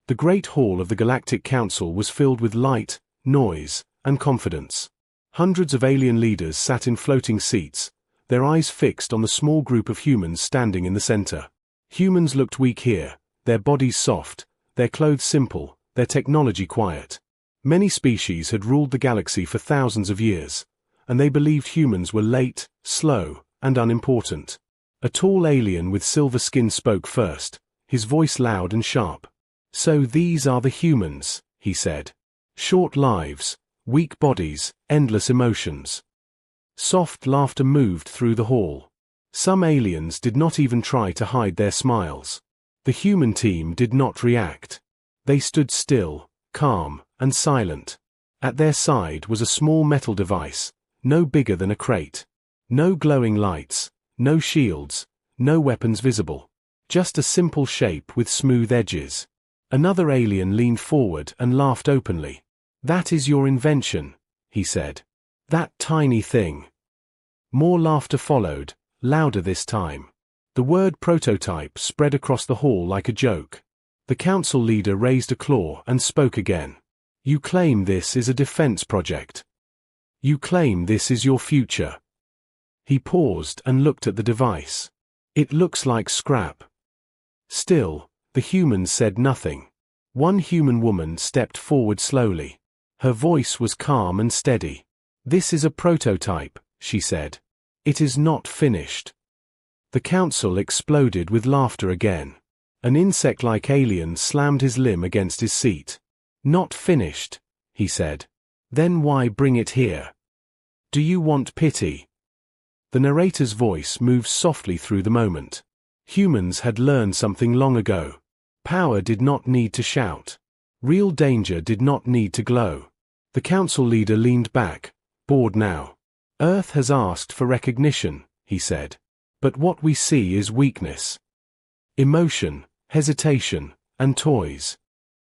The great hall of the Galactic Council was filled with light, noise, and confidence. Hundreds of alien leaders sat in floating seats, their eyes fixed on the small group of humans standing in the center. Humans looked weak here, their bodies soft, their clothes simple, their technology quiet. Many species had ruled the galaxy for thousands of years, and they believed humans were late, slow, and unimportant. A tall alien with silver skin spoke first, his voice loud and sharp. "So these are the humans," he said. "Short lives, weak bodies, endless emotions." Soft laughter moved through the hall. Some aliens did not even try to hide their smiles. The human team did not react. They stood still, calm, and silent. At their side was a small metal device, no bigger than a crate. No glowing lights, no shields, no weapons visible. Just a simple shape with smooth edges. Another alien leaned forward and laughed openly. "That is your invention," he said. "That tiny thing." More laughter followed, louder this time. The word prototype spread across the hall like a joke. The council leader raised a claw and spoke again. "You claim this is a defense project. You claim this is your future." He paused and looked at the device. "It looks like scrap." Still, the humans said nothing. One human woman stepped forward slowly. Her voice was calm and steady. "This is a prototype," she said. "It is not finished." The council exploded with laughter again. An insect-like alien slammed his limb against his seat. "Not finished," he said. "Then why bring it here? Do you want pity?" The narrator's voice moved softly through the moment. Humans had learned something long ago. Power did not need to shout. Real danger did not need to glow. The council leader leaned back, bored now. "Earth has asked for recognition," he said. "But what we see is weakness. Emotion, hesitation, and toys."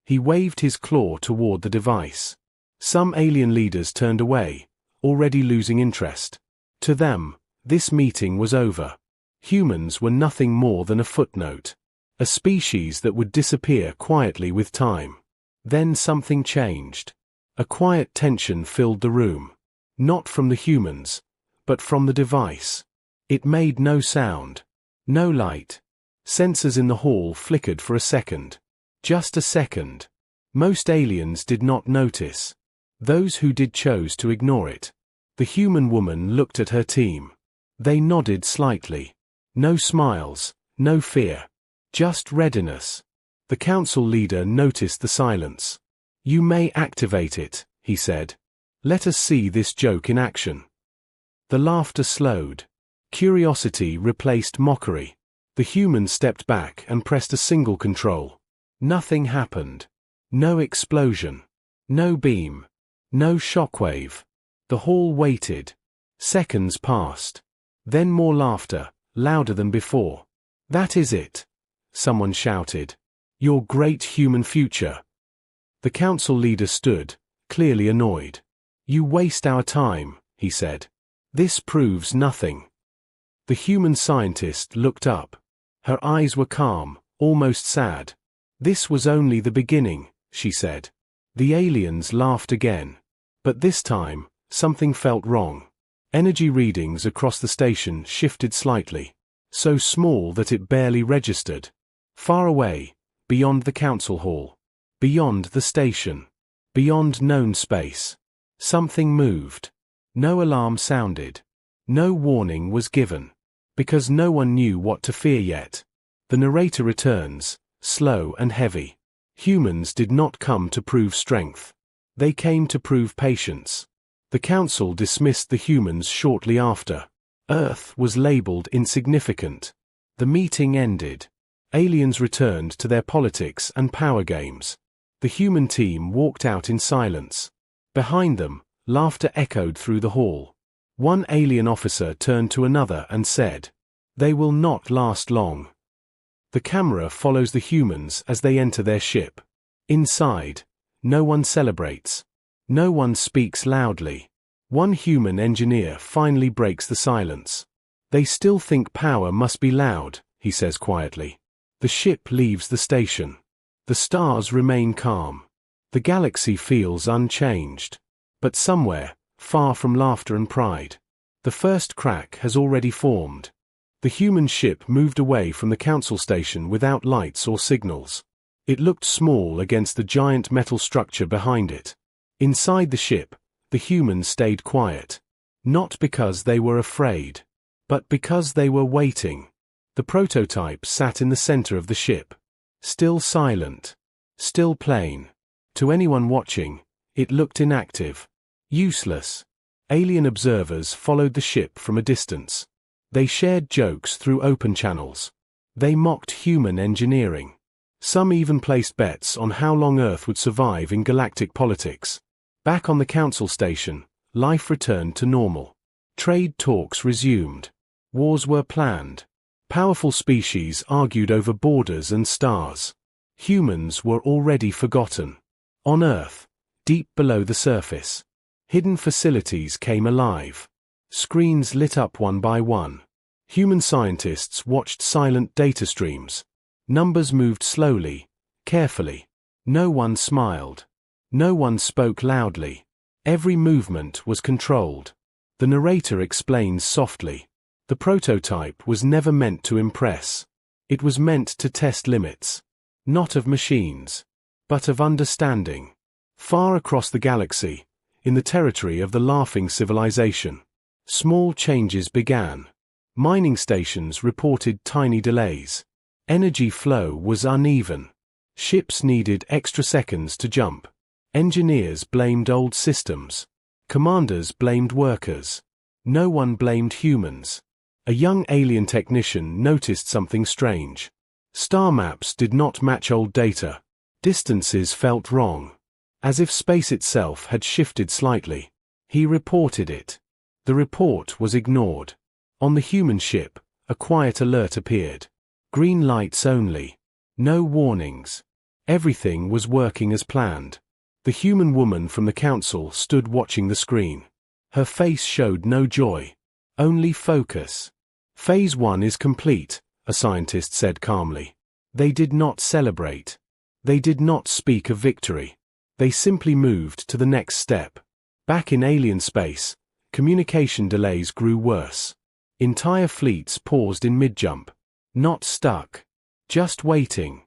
He waved his claw toward the device. Some alien leaders turned away, already losing interest. To them, this meeting was over. Humans were nothing more than a footnote. A species that would disappear quietly with time. Then something changed. A quiet tension filled the room. Not from the humans, but from the device. It made no sound. No light. Sensors in the hall flickered for a second. Just a second. Most aliens did not notice. Those who did chose to ignore it. The human woman looked at her team. They nodded slightly. No smiles, no fear. Just readiness. The council leader noticed the silence. "You may activate it," he said. "Let us see this joke in action." The laughter slowed. Curiosity replaced mockery. The human stepped back and pressed a single control. Nothing happened. No explosion. No beam. No shockwave. The hall waited. Seconds passed. Then more laughter, louder than before. "That is it," someone shouted. "Your great human future." The council leader stood, clearly annoyed. "You waste our time," he said. "This proves nothing." The human scientist looked up. Her eyes were calm, almost sad. "This was only the beginning," she said. The aliens laughed again. But this time, something felt wrong. Energy readings across the station shifted slightly. So small that it barely registered. Far away, beyond the council hall. Beyond the station. Beyond known space. Something moved. No alarm sounded. No warning was given. Because no one knew what to fear yet. The narrator returns, slow and heavy. Humans did not come to prove strength. They came to prove patience. The council dismissed the humans shortly after. Earth was labeled insignificant. The meeting ended. Aliens returned to their politics and power games. The human team walked out in silence. Behind them, laughter echoed through the hall. One alien officer turned to another and said, "They will not last long." The camera follows the humans as they enter their ship. Inside, no one celebrates. No one speaks loudly. One human engineer finally breaks the silence. "They still think power must be loud," he says quietly. The ship leaves the station. The stars remain calm. The galaxy feels unchanged. But somewhere, far from laughter and pride, the first crack has already formed. The human ship moved away from the council station without lights or signals. It looked small against the giant metal structure behind it. Inside the ship, the humans stayed quiet. Not because they were afraid, but because they were waiting. The prototype sat in the center of the ship. Still silent. Still plain. To anyone watching, it looked inactive. Useless. Alien observers followed the ship from a distance. They shared jokes through open channels. They mocked human engineering. Some even placed bets on how long Earth would survive in galactic politics. Back on the council station, life returned to normal. Trade talks resumed. Wars were planned. Powerful species argued over borders and stars. Humans were already forgotten. On Earth, deep below the surface, hidden facilities came alive. Screens lit up one by one. Human scientists watched silent data streams. Numbers moved slowly, carefully. No one smiled. No one spoke loudly. Every movement was controlled. The narrator explains softly. The prototype was never meant to impress. It was meant to test limits. Not of machines, but of understanding. Far across the galaxy, in the territory of the laughing civilization, small changes began. Mining stations reported tiny delays. Energy flow was uneven. Ships needed extra seconds to jump. Engineers blamed old systems. Commanders blamed workers. No one blamed humans. A young alien technician noticed something strange. Star maps did not match old data. Distances felt wrong. As if space itself had shifted slightly. He reported it. The report was ignored. On the human ship, a quiet alert appeared. Green lights only. No warnings. Everything was working as planned. The human woman from the council stood watching the screen. Her face showed no joy. Only focus. Phase 1 is complete, a scientist said calmly. They did not celebrate. They did not speak of victory. They simply moved to the next step. Back in alien space, communication delays grew worse. Entire fleets paused in mid-jump. Not stuck. Just waiting.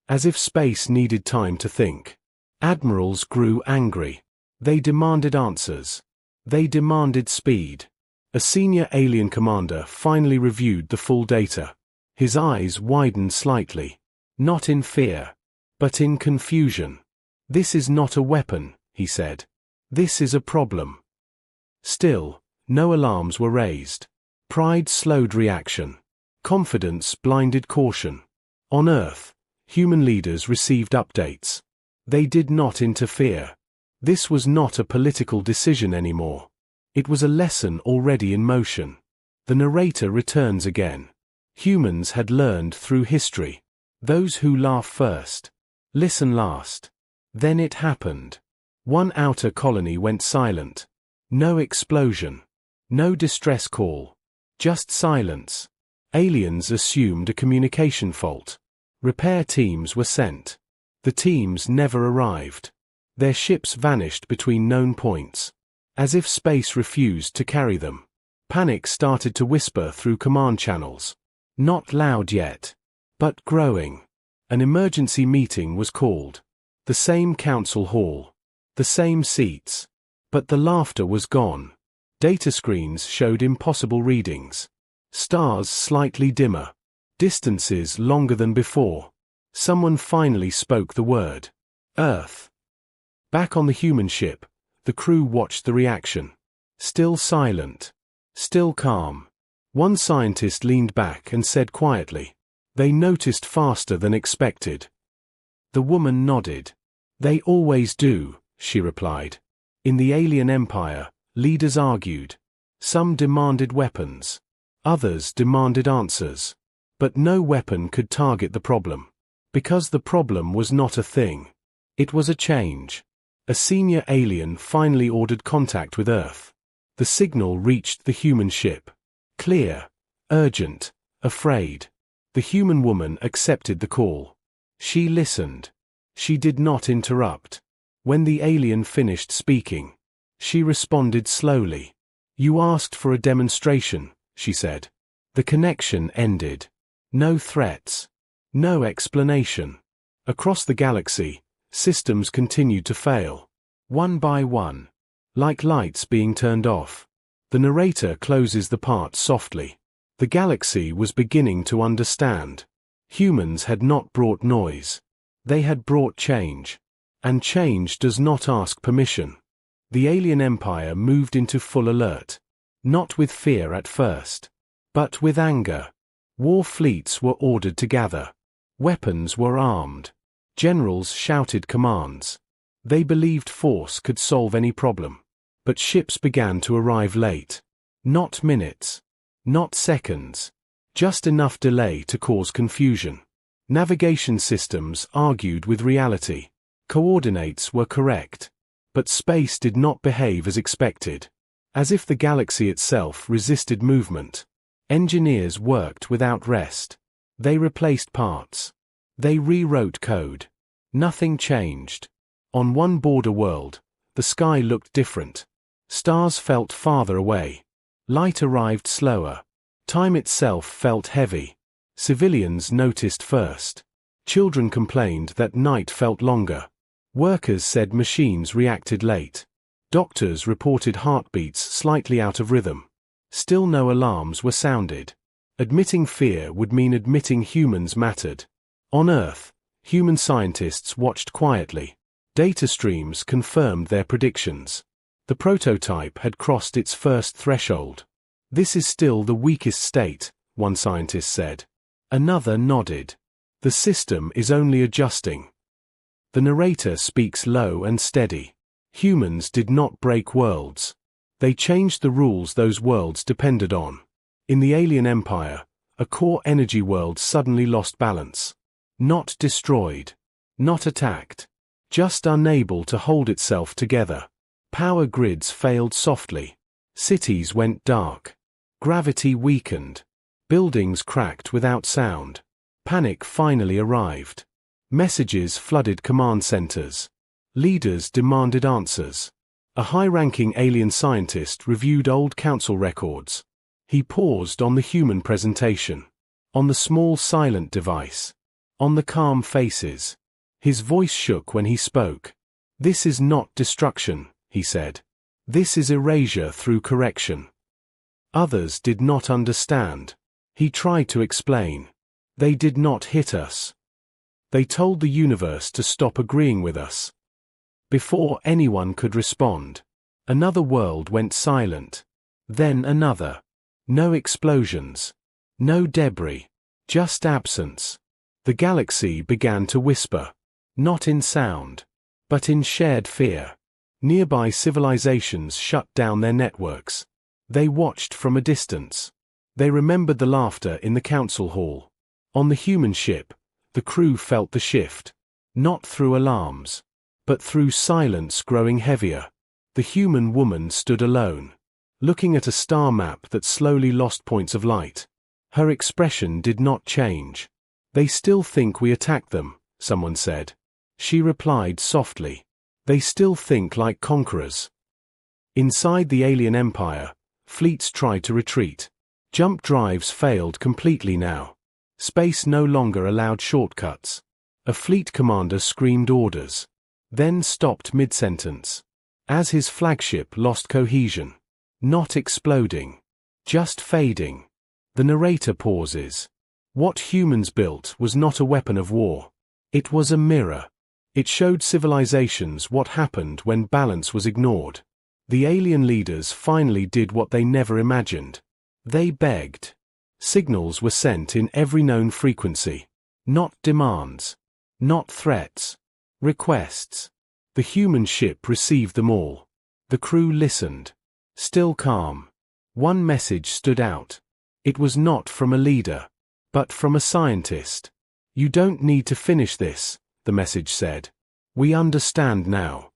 As if space needed time to think. Admirals grew angry. They demanded answers. They demanded speed. A senior alien commander finally reviewed the full data. His eyes widened slightly. Not in fear, but in confusion. This is not a weapon, he said. This is a problem. Still, no alarms were raised. Pride slowed reaction. Confidence blinded caution. On Earth, human leaders received updates. They did not interfere. This was not a political decision anymore. It was a lesson already in motion. The narrator returns again. Humans had learned through history. Those who laugh first, listen last. Then it happened. One outer colony went silent. No explosion. No distress call. Just silence. Aliens assumed a communication fault. Repair teams were sent. The teams never arrived. Their ships vanished between known points. As if space refused to carry them. Panic started to whisper through command channels. Not loud yet, but growing. An emergency meeting was called. The same council hall. The same seats. But the laughter was gone. Data screens showed impossible readings. Stars slightly dimmer. Distances longer than before. Someone finally spoke the word. Earth. Back on the human ship, the crew watched the reaction. Still silent. Still calm. One scientist leaned back and said quietly, "They noticed faster than expected." The woman nodded. "They always do," she replied. In the alien empire, leaders argued. Some demanded weapons. Others demanded answers. But no weapon could target the problem. Because the problem was not a thing. It was a change. A senior alien finally ordered contact with Earth. The signal reached the human ship. Clear, urgent, afraid. The human woman accepted the call. She listened. She did not interrupt. When the alien finished speaking, she responded slowly. "You asked for a demonstration," she said. The connection ended. No threats. No explanation. Across the galaxy, systems continued to fail. One by one. Like lights being turned off. The narrator closes the part softly. The galaxy was beginning to understand. Humans had not brought noise. They had brought change. And change does not ask permission. The alien empire moved into full alert. Not with fear at first, but with anger. War fleets were ordered to gather. Weapons were armed. Generals shouted commands. They believed force could solve any problem. But ships began to arrive late. Not minutes. Not seconds. Just enough delay to cause confusion. Navigation systems argued with reality. Coordinates were correct. But space did not behave as expected. As if the galaxy itself resisted movement. Engineers worked without rest. They replaced parts. They rewrote code. Nothing changed. On one border world, the sky looked different. Stars felt farther away. Light arrived slower. Time itself felt heavy. Civilians noticed first. Children complained that night felt longer. Workers said machines reacted late. Doctors reported heartbeats slightly out of rhythm. Still no alarms were sounded. Admitting fear would mean admitting humans mattered. On Earth, human scientists watched quietly. Data streams confirmed their predictions. The prototype had crossed its first threshold. "This is still the weakest state," one scientist said. Another nodded. "The system is only adjusting." The narrator speaks low and steady. Humans did not break worlds. They changed the rules those worlds depended on. In the alien empire, a core energy world suddenly lost balance. Not destroyed. Not attacked. Just unable to hold itself together. Power grids failed softly. Cities went dark. Gravity weakened. Buildings cracked without sound. Panic finally arrived. Messages flooded command centers. Leaders demanded answers. A high-ranking alien scientist reviewed old council records. He paused on the human presentation. On the small silent device. On the calm faces. His voice shook when he spoke. "This is not destruction," he said. "This is erasure through correction." Others did not understand. He tried to explain. "They did not hit us. They told the universe to stop agreeing with us." Before anyone could respond, another world went silent. Then another. No explosions. No debris. Just absence. The galaxy began to whisper. Not in sound, but in shared fear. Nearby civilizations shut down their networks. They watched from a distance. They remembered the laughter in the council hall. On the human ship, the crew felt the shift. Not through alarms, but through silence growing heavier. The human woman stood alone, looking at a star map that slowly lost points of light. Her expression did not change. "They still think we attacked them," someone said. She replied softly. "They still think like conquerors." Inside the alien empire, fleets tried to retreat. Jump drives failed completely now. Space no longer allowed shortcuts. A fleet commander screamed orders, then stopped mid-sentence. As his flagship lost cohesion. Not exploding. Just fading. The narrator pauses. What humans built was not a weapon of war. It was a mirror. It showed civilizations what happened when balance was ignored. The alien leaders finally did what they never imagined. They begged. Signals were sent in every known frequency. Not demands. Not threats. Requests. The human ship received them all. The crew listened. Still calm. One message stood out. It was not from a leader, but from a scientist. "You don't need to finish this," the message said. "We understand now."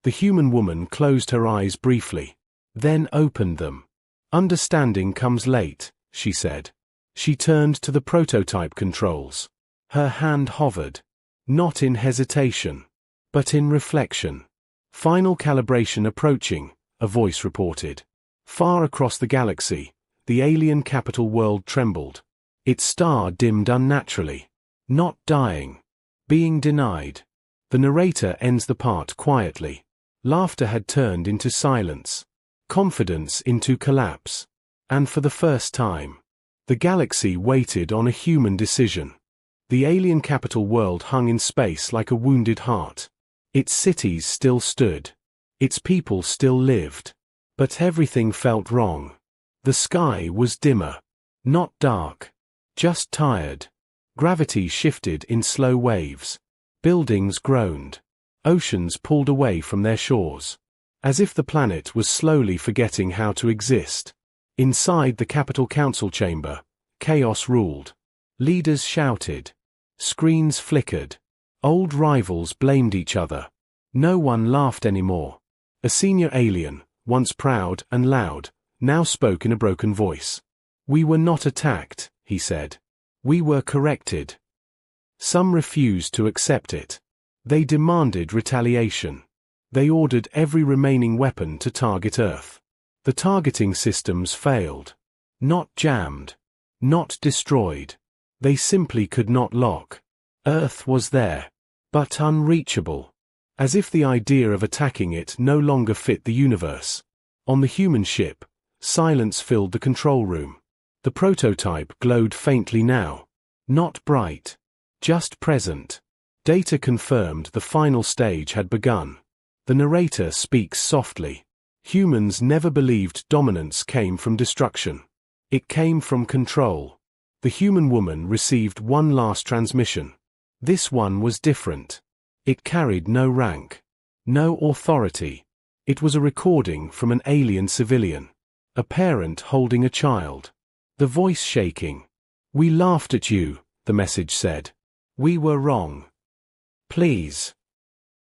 The human woman closed her eyes briefly, then opened them. "Understanding comes late," she said. She turned to the prototype controls. Her hand hovered. Not in hesitation, but in reflection. Final calibration approaching, a voice reported. Far across the galaxy, the alien capital world trembled. Its star dimmed unnaturally. Not dying. Being denied. The narrator ends the part quietly. Laughter had turned into silence. Confidence into collapse. And for the first time, the galaxy waited on a human decision. The alien capital world hung in space like a wounded heart. Its cities still stood. Its people still lived. But everything felt wrong. The sky was dimmer. Not dark. Just tired. Gravity shifted in slow waves. Buildings groaned. Oceans pulled away from their shores. As if the planet was slowly forgetting how to exist. Inside the Capital Council chamber, chaos ruled. Leaders shouted. Screens flickered. Old rivals blamed each other. No one laughed anymore. A senior alien, once proud and loud, now spoke in a broken voice. "We were not attacked," he said. "We were corrected." Some refused to accept it. They demanded retaliation. They ordered every remaining weapon to target Earth. The targeting systems failed. Not jammed. Not destroyed. They simply could not lock. Earth was there, but unreachable. As if the idea of attacking it no longer fit the universe. On the human ship, silence filled the control room. The prototype glowed faintly now. Not bright. Just present. Data confirmed the final stage had begun. The narrator speaks softly. Humans never believed dominance came from destruction. It came from control. The human woman received one last transmission. This one was different. It carried no rank. No authority. It was a recording from an alien civilian. A parent holding a child. The voice shaking. "We laughed at you," the message said. "We were wrong. Please."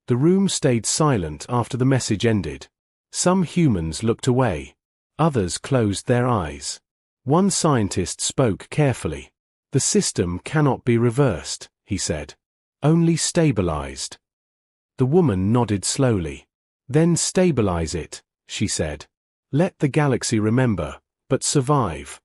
The room stayed silent after the message ended. Some humans looked away. Others closed their eyes. One scientist spoke carefully. "The system cannot be reversed," he said. "Only stabilized." The woman nodded slowly. "Then stabilize it," she said. "Let the galaxy remember, but survive."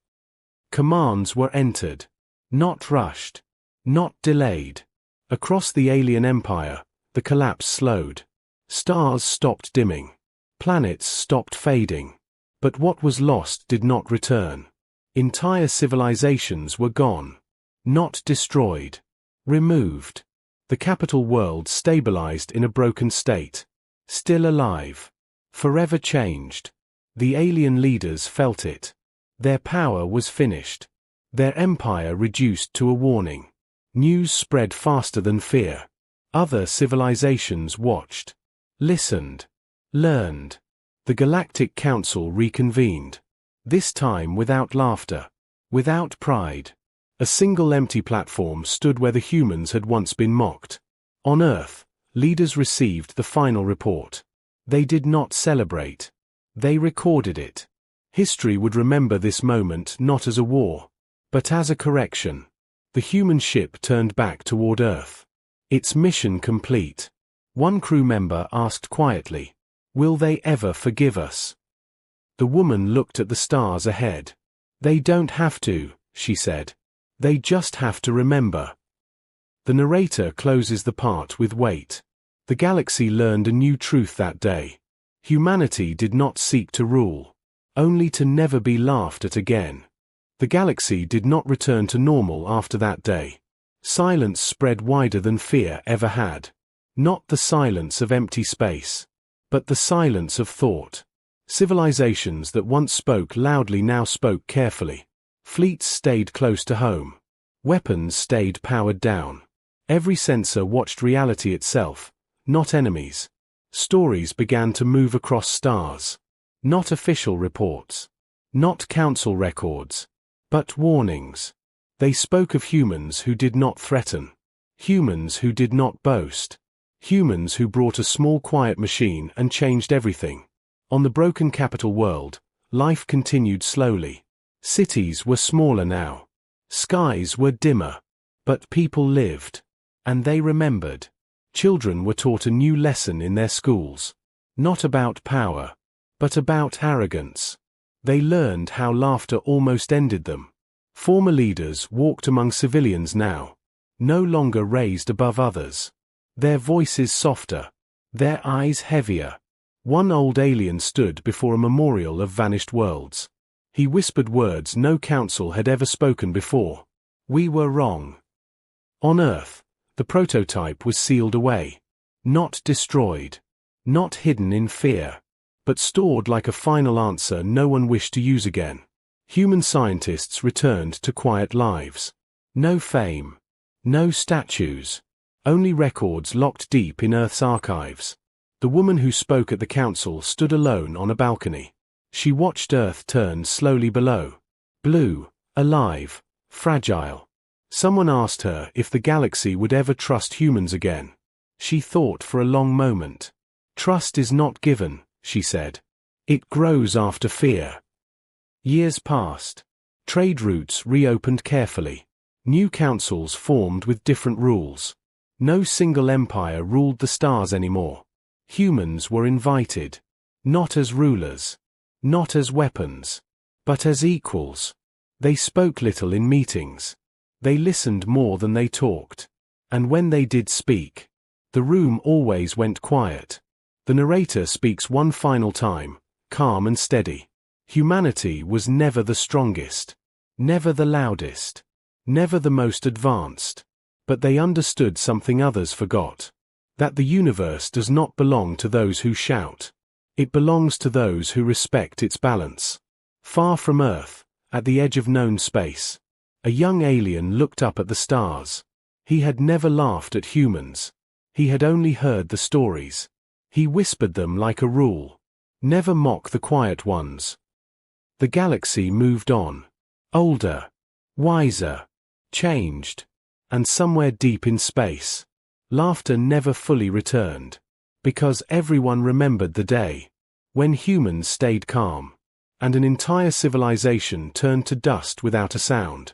Commands were entered. Not rushed. Not delayed. Across the alien empire, the collapse slowed. Stars stopped dimming. Planets stopped fading. But what was lost did not return. Entire civilizations were gone. Not destroyed. Removed. The capital world stabilized in a broken state. Still alive. Forever changed. The alien leaders felt it. Their power was finished. Their empire reduced to a warning. News spread faster than fear. Other civilizations watched. Listened. Learned. The Galactic Council reconvened. This time without laughter. Without pride. A single empty platform stood where the humans had once been mocked. On Earth, leaders received the final report. They did not celebrate. They recorded it. History would remember this moment not as a war, but as a correction. The human ship turned back toward Earth. Its mission complete. One crew member asked quietly, "Will they ever forgive us?" The woman looked at the stars ahead. "They don't have to," she said. "They just have to remember." The narrator closes the part with weight. The galaxy learned a new truth that day. Humanity did not seek to rule, only to never be laughed at again. The galaxy did not return to normal after that day. Silence spread wider than fear ever had. Not the silence of empty space, but the silence of thought. Civilizations that once spoke loudly now spoke carefully. Fleets stayed close to home. Weapons stayed powered down. Every sensor watched reality itself, not enemies. Stories began to move across stars. Not official reports. Not council records. But warnings. They spoke of humans who did not threaten. Humans who did not boast. Humans who brought a small quiet machine and changed everything. On the broken capital world, life continued slowly. Cities were smaller now. Skies were dimmer. But people lived. And they remembered. Children were taught a new lesson in their schools. Not about power, but about arrogance. They learned how laughter almost ended them. Former leaders walked among civilians now, no longer raised above others. Their voices softer, their eyes heavier. One old alien stood before a memorial of vanished worlds. He whispered words no council had ever spoken before. We were wrong. On Earth, the prototype was sealed away. Not destroyed. Not hidden in fear. But stored like a final answer no one wished to use again. Human scientists returned to quiet lives. No fame. No statues. Only records locked deep in Earth's archives. The woman who spoke at the council stood alone on a balcony. She watched Earth turn slowly below. Blue, alive, fragile. Someone asked her if the galaxy would ever trust humans again. She thought for a long moment. Trust is not given, she said. It grows after fear. Years passed. Trade routes reopened carefully. New councils formed with different rules. No single empire ruled the stars anymore. Humans were invited. Not as rulers. Not as weapons. But as equals. They spoke little in meetings. They listened more than they talked. And when they did speak, the room always went quiet. The narrator speaks one final time, calm and steady. Humanity was never the strongest. Never the loudest. Never the most advanced. But they understood something others forgot. That the universe does not belong to those who shout. It belongs to those who respect its balance. Far from Earth, at the edge of known space, a young alien looked up at the stars. He had never laughed at humans. He had only heard the stories. He whispered them like a rule. Never mock the quiet ones. The galaxy moved on. Older. Wiser. Changed. And somewhere deep in space, laughter never fully returned. Because everyone remembered the day when humans stayed calm, and an entire civilization turned to dust without a sound.